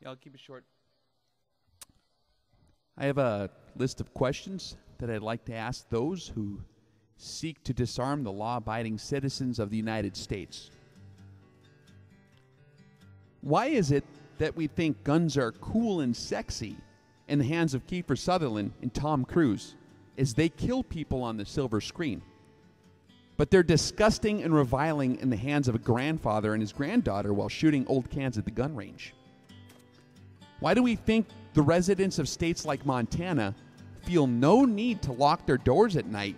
I'll keep it short. I have a list of questions that I'd like to ask those who seek to disarm the law-abiding citizens of the United States. Why is it that we think guns are cool and sexy in the hands of Kiefer Sutherland and Tom Cruise as they kill people on the silver screen, but they're disgusting and reviling in the hands of a grandfather and his granddaughter while shooting old cans at the gun range? Why do we think the residents of states like Montana feel no need to lock their doors at night,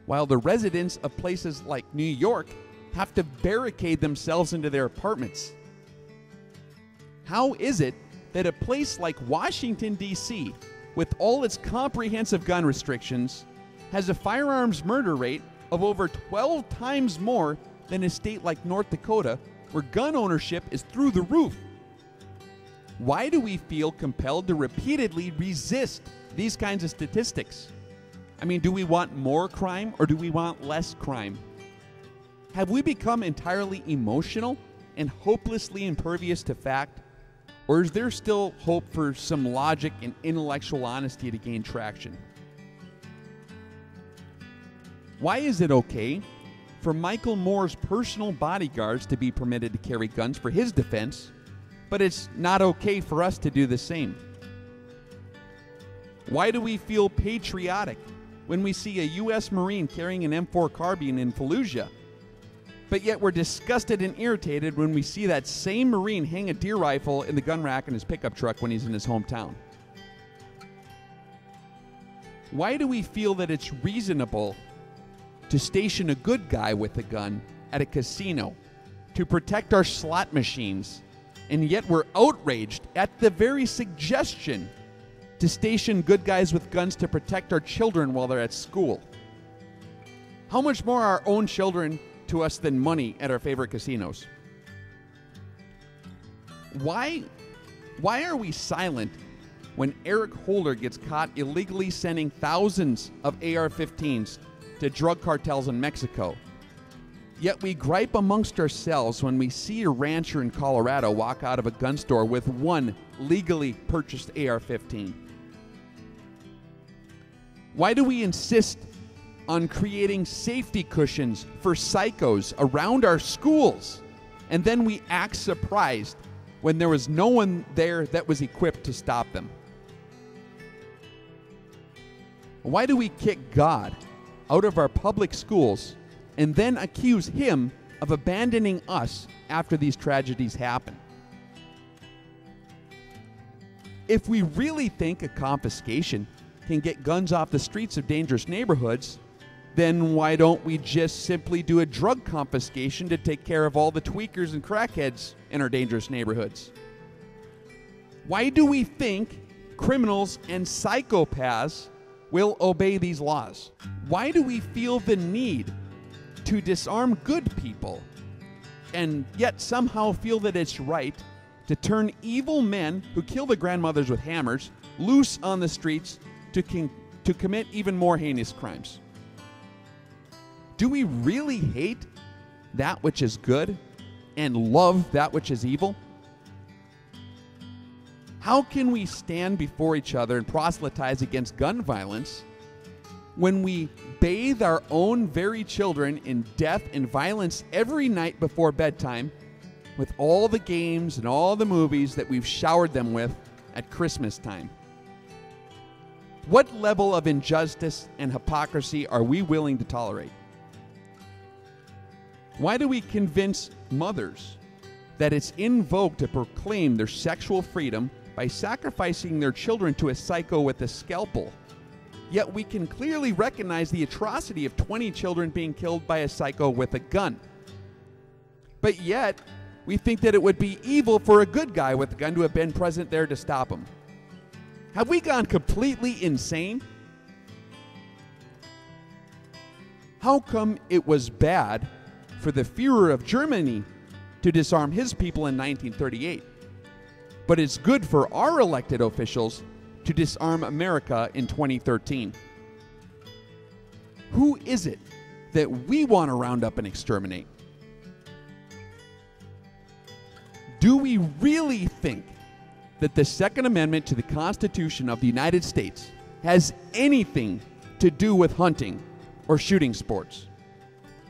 while the residents of places like New York have to barricade themselves into their apartments? How is it that a place like Washington, D.C., with all its comprehensive gun restrictions, has a firearms murder rate of over 12 times more than a state like North Dakota, where gun ownership is through the roof? Why do we feel compelled to repeatedly resist these kinds of statistics? I mean, do we want more crime or do we want less crime? Have we become entirely emotional and hopelessly impervious to fact? Or is there still hope for some logic and intellectual honesty to gain traction? Why is it okay for Michael Moore's personal bodyguards to be permitted to carry guns for his defense, but it's not okay for us to do the same? Why do we feel patriotic when we see a U.S. Marine carrying an M4 carbine in Fallujah, but yet we're disgusted and irritated when we see that same Marine hang a deer rifle in the gun rack in his pickup truck when he's in his hometown? Why do we feel that it's reasonable to station a good guy with a gun at a casino to protect our slot machines, and yet we're outraged at the very suggestion to station good guys with guns to protect our children while they're at school? How much more are our own children to us than money at our favorite casinos? Why are we silent when Eric Holder gets caught illegally sending thousands of AR-15s to drug cartels in Mexico? Yet we gripe amongst ourselves when we see a rancher in Colorado walk out of a gun store with one legally purchased AR-15. Why do we insist on creating safety cushions for psychos around our schools, and then we act surprised when there was no one there that was equipped to stop them? Why do we kick God out of our public schools and then accuse him of abandoning us after these tragedies happen? If we really think a confiscation can get guns off the streets of dangerous neighborhoods, then why don't we just simply do a drug confiscation to take care of all the tweakers and crackheads in our dangerous neighborhoods? Why do we think criminals and psychopaths will obey these laws? Why do we feel the need to disarm good people and yet somehow feel that it's right to turn evil men who kill the grandmothers with hammers loose on the streets to commit even more heinous crimes? Do we really hate that which is good and love that which is evil? How can we stand before each other and proselytize against gun violence when we bathe our own very children in death and violence every night before bedtime with all the games and all the movies that we've showered them with at Christmas time? What level of injustice and hypocrisy are we willing to tolerate? Why do we convince mothers that it's in vogue to proclaim their sexual freedom by sacrificing their children to a psycho with a scalpel, yet we can clearly recognize the atrocity of 20 children being killed by a psycho with a gun? But yet, we think that it would be evil for a good guy with a gun to have been present there to stop him. Have we gone completely insane? How come it was bad for the Führer of Germany to disarm his people in 1938, but it's good for our elected officials to disarm America in 2013? Who is it that we want to round up and exterminate? Do we really think that the Second Amendment to the Constitution of the United States has anything to do with hunting or shooting sports?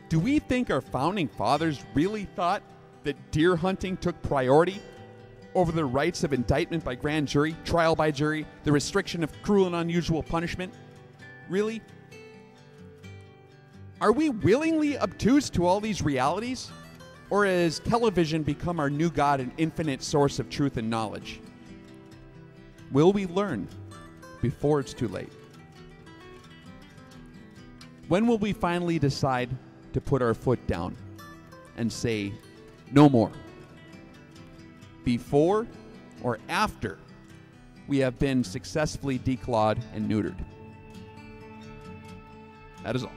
Do we think our founding fathers really thought that deer hunting took priority over the rights of indictment by grand jury, trial by jury, the restriction of cruel and unusual punishment? Really? Are we willingly obtuse to all these realities? Or has television become our new God and infinite source of truth and knowledge? Will we learn before it's too late? When will we finally decide to put our foot down and say, no more? Before or after we have been successfully declawed and neutered? That is all.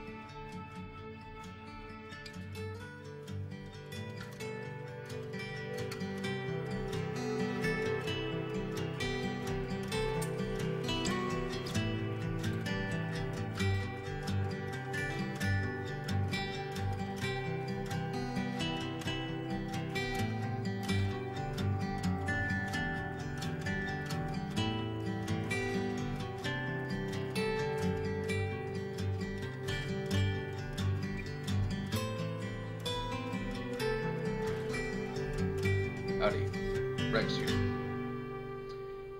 Howdy, Rex here.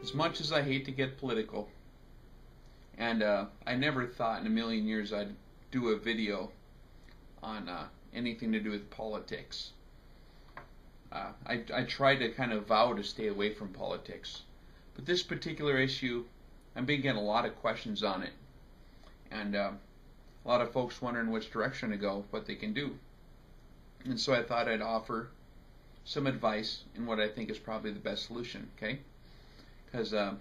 As much as I hate to get political, and I never thought in a million years I'd do a video on anything to do with politics. I try to kind of vow to stay away from politics. But this particular issue, I'm being getting a lot of questions on it. And a lot of folks wondering which direction to go, what they can do. And so I thought I'd offer some advice in what I think is probably the best solution, okay? Because, I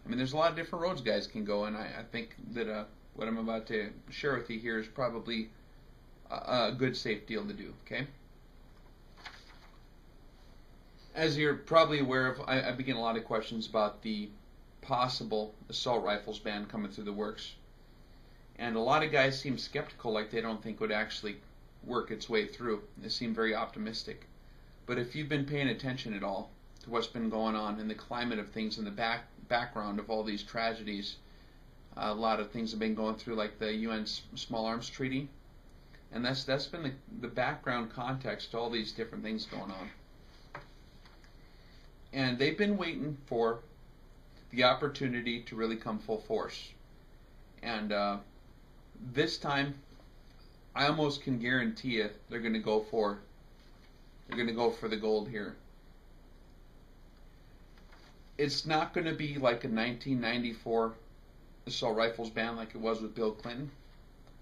mean, there's a lot of different roads guys can go, and I think that what I'm about to share with you here is probably a good, safe deal to do, okay? As you're probably aware of, I begin a lot of questions about the possible assault rifles ban coming through the works. And a lot of guys seem skeptical, like they don't think it would actually work its way through. They seem very optimistic. But if you've been paying attention at all to what's been going on in the climate of things in the background of all these tragedies, a lot of things have been going through, like the UN Small Arms Treaty, and that's been the background context to all these different things going on. And they've been waiting for the opportunity to really come full force. And this time, I almost can guarantee you they're going to go for the gold here. It's not going to be like a 1994 assault rifles ban like it was with Bill Clinton.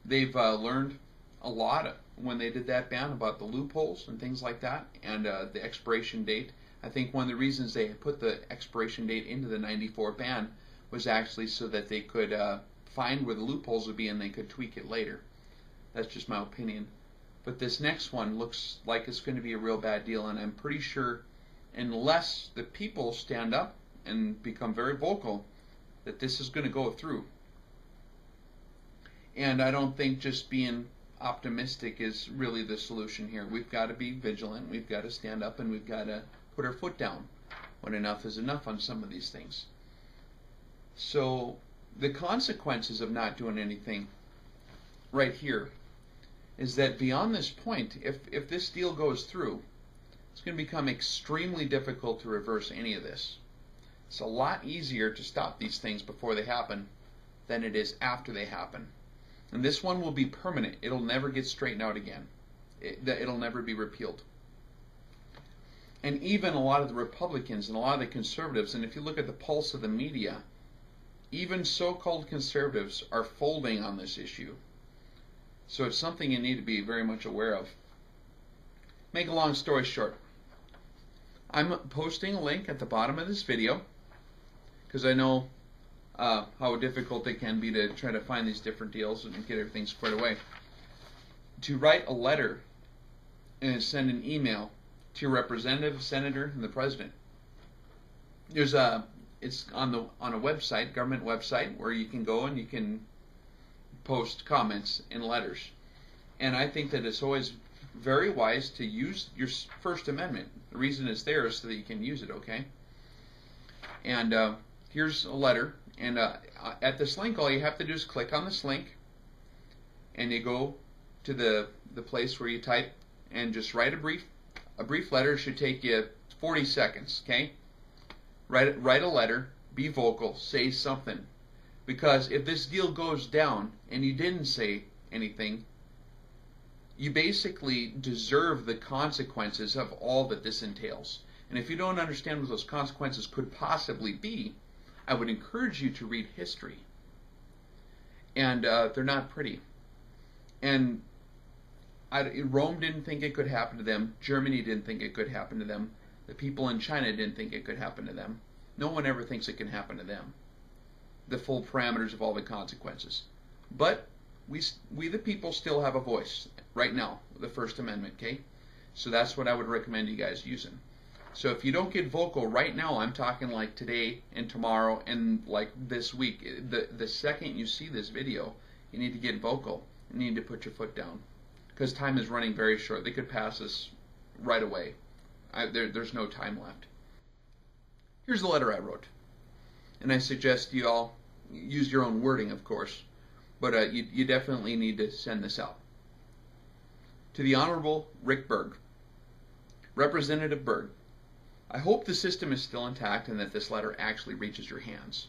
They've learned a lot when they did that ban about the loopholes and things like that, and the expiration date. I think one of the reasons they put the expiration date into the 94 ban was actually so that they could find where the loopholes would be and they could tweak it later. That's just my opinion. But this next one looks like it's going to be a real bad deal, and I'm pretty sure unless the people stand up and become very vocal, that this is going to go through. And I don't think just being optimistic is really the solution here. We've got to be vigilant, we've got to stand up, and we've got to put our foot down when enough is enough on some of these things. So the consequences of not doing anything right here is that beyond this point, if this deal goes through, it's going to become extremely difficult to reverse any of this. It's a lot easier to stop these things before they happen than it is after they happen. And this one will be permanent. It'll never get straightened out again. It'll never be repealed. And even a lot of the Republicans and a lot of the conservatives, and if you look at the pulse of the media, even so-called conservatives are folding on this issue. So it's something you need to be very much aware of. Make a long story short, I'm posting a link at the bottom of this video because I know how difficult it can be to try to find these different deals and get everything squared away. To write a letter and send an email to your representative, senator, and the president. It's on a website, government website, where you can go and you can post comments and letters. And I think that it's always very wise to use your First Amendment. The reason it's there is so that you can use it, okay? And here's a letter. And at this link, all you have to do is click on this link, and you go to the place where you type and just write a brief letter. It should take you 40 seconds. Okay, write a letter. Be vocal. Say something. Because if this deal goes down and you didn't say anything, you basically deserve the consequences of all that this entails. And if you don't understand what those consequences could possibly be, I would encourage you to read history. And they're not pretty. And Rome didn't think it could happen to them. Germany didn't think it could happen to them. The people in China didn't think it could happen to them. No one ever thinks it can happen to them. The full parameters of all the consequences. But we the people still have a voice right now, the First Amendment, okay? So that's what I would recommend you guys using. So if you don't get vocal right now, I'm talking like today and tomorrow and like this week, the second you see this video, you need to get vocal. You need to put your foot down. Because time is running very short. They could pass us right away. There's no time left. Here's the letter I wrote. And I suggest you all use your own wording, of course. But you definitely need to send this out. To the Honorable Rick Berg. Representative Berg, I hope the system is still intact and that this letter actually reaches your hands.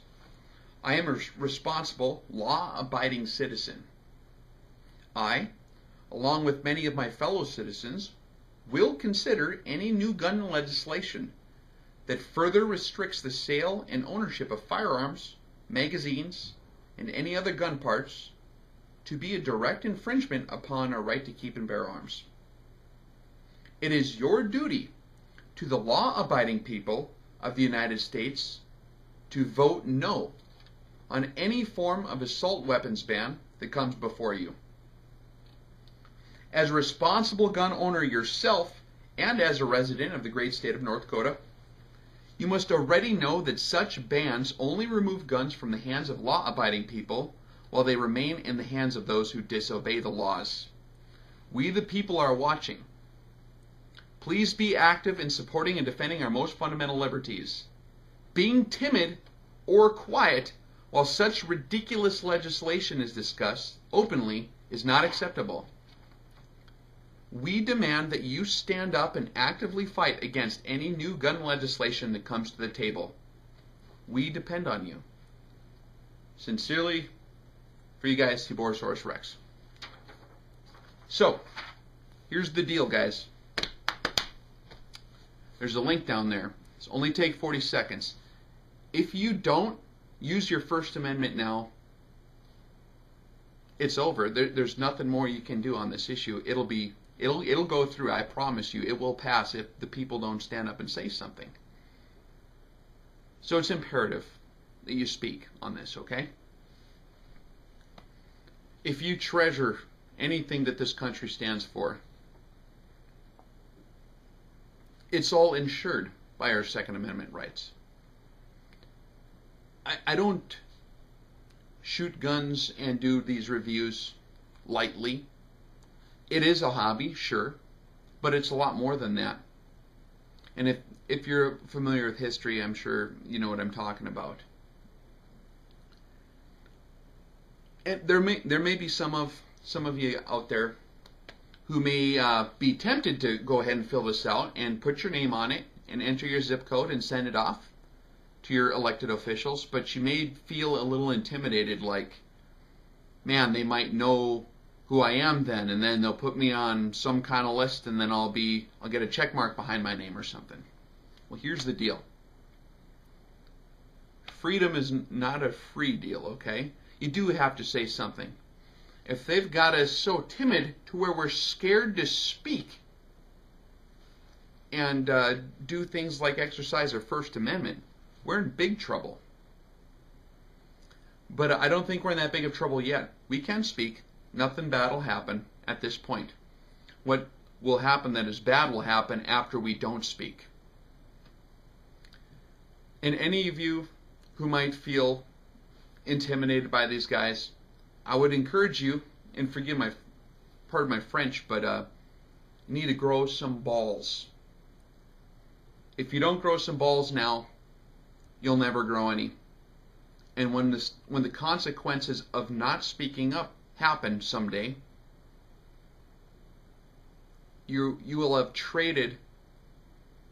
I am a responsible, law-abiding citizen. I, along with many of my fellow citizens, will consider any new gun legislation that further restricts the sale and ownership of firearms, magazines, and any other gun parts to be a direct infringement upon our right to keep and bear arms. It is your duty to the law-abiding people of the United States to vote no on any form of assault weapons ban that comes before you. As a responsible gun owner yourself and as a resident of the great state of North Dakota, you must already know that such bans only remove guns from the hands of law-abiding people while they remain in the hands of those who disobey the laws. We the people are watching. Please be active in supporting and defending our most fundamental liberties. Being timid or quiet while such ridiculous legislation is discussed openly is not acceptable. We demand that you stand up and actively fight against any new gun legislation that comes to the table. We depend on you. Sincerely, for you guys, TiborasaurusRex. So, here's the deal, guys. There's a link down there. It's only take 40 seconds. If you don't use your First Amendment now, it's over. There's nothing more you can do on this issue. It'll go through. I promise you, it will pass if the people don't stand up and say something. So it's imperative that you speak on this, okay? If you treasure anything that this country stands for, it's all ensured by our Second Amendment rights. I don't shoot guns and do these reviews lightly. It is a hobby, sure, but it's a lot more than that. And if you're familiar with history, I'm sure you know what I'm talking about. And there may be some of you out there who may be tempted to go ahead and fill this out and put your name on it and enter your zip code and send it off to your elected officials, but you may feel a little intimidated, like, man, they might know who I am then, and then they'll put me on some kind of list, and then I'll get a check mark behind my name or something. Well, here's the deal. Freedom is not a free deal, okay? You do have to say something. If they've got us so timid to where we're scared to speak and do things like exercise our First Amendment, we're in big trouble. But I don't think we're in that big of trouble yet. We can speak. Nothing bad will happen at this point. What will happen that is bad will happen after we don't speak. And any of you who might feel intimidated by these guys, I would encourage you, and pardon my French, but you need to grow some balls. If you don't grow some balls now, you'll never grow any. And when the consequences of not speaking up happen someday, you will have traded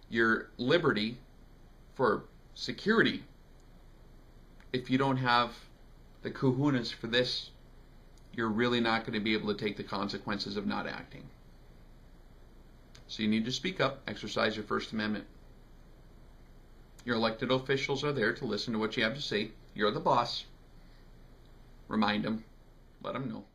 your liberty for security if you don't have the kahunas for this. You're really not going to be able to take the consequences of not acting. So you need to speak up, exercise your First Amendment. Your elected officials are there to listen to what you have to say. You're the boss. Remind them. Let them know.